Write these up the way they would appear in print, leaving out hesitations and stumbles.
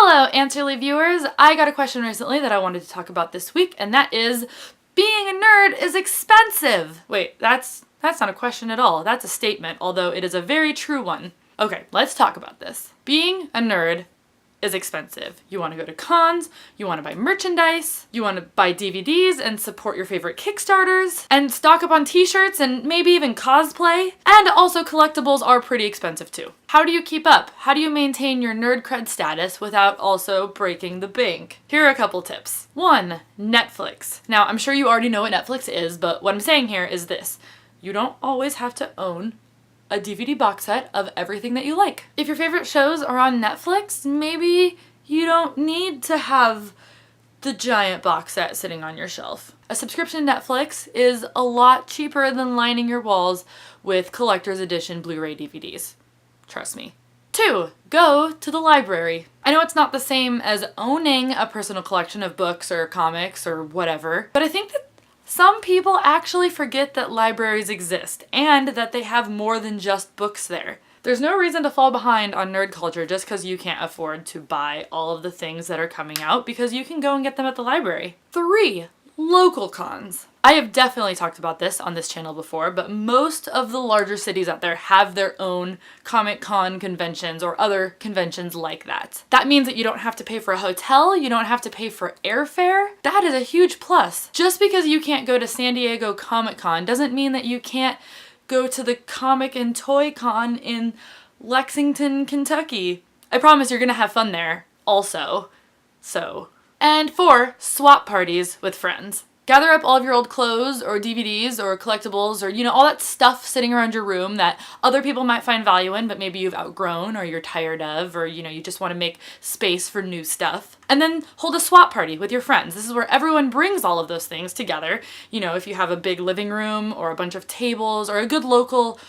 Hello, Answerly viewers! I got a question recently that I wanted to talk about this week, and that is, being a nerd is expensive! Wait, that's not a question at all. That's a statement, although it is a very true one. Okay, let's talk about this. Being a nerd is expensive. You want to go to cons, you want to buy merchandise, you want to buy DVDs and support your favorite Kickstarters, and stock up on t-shirts and maybe even cosplay. And also collectibles are pretty expensive too. How do you keep up? How do you maintain your nerd cred status without also breaking the bank? Here are a couple tips. 1. Netflix. Now, I'm sure you already know what Netflix is, but what I'm saying here is this. You don't always have to own a DVD box set of everything that you like. If your favorite shows are on Netflix, maybe you don't need to have the giant box set sitting on your shelf. A subscription to Netflix is a lot cheaper than lining your walls with collector's edition Blu-ray DVDs. Trust me. 2. Go to the library. I know it's not the same as owning a personal collection of books or comics or whatever, but I think that some people actually forget that libraries exist and that they have more than just books there. There's no reason to fall behind on nerd culture just because you can't afford to buy all of the things that are coming out, because you can go and get them at the library. 3. Local cons. I have definitely talked about this on this channel before, but most of the larger cities out there have their own Comic-Con conventions or other conventions like that. That means that you don't have to pay for a hotel, you don't have to pay for airfare. That is a huge plus. Just because you can't go to San Diego Comic-Con doesn't mean that you can't go to the Comic and Toy Con in Lexington, Kentucky. I promise you're gonna have fun there also. And 4, swap parties with friends. Gather up all of your old clothes or DVDs or collectibles or, all that stuff sitting around your room that other people might find value in, but maybe you've outgrown or you're tired of, or, you just want to make space for new stuff. And then hold a swap party with your friends. This is where everyone brings all of those things together. If you have a big living room or a bunch of tables or a good local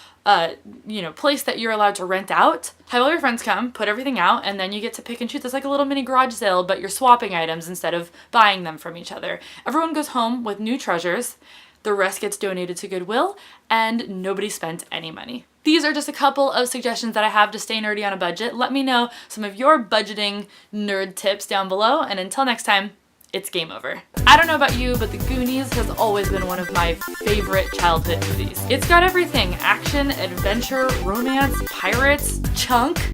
place that you're allowed to rent out. Have all your friends come, put everything out, and then you get to pick and choose. It's like a little mini garage sale, but you're swapping items instead of buying them from each other. Everyone goes home with new treasures, the rest gets donated to Goodwill, and nobody spent any money. These are just a couple of suggestions that I have to stay nerdy on a budget. Let me know some of your budgeting nerd tips down below, and until next time, it's game over. I don't know about you, but The Goonies has always been one of my favorite childhood movies. It's got everything: action, adventure, romance, pirates, chunk.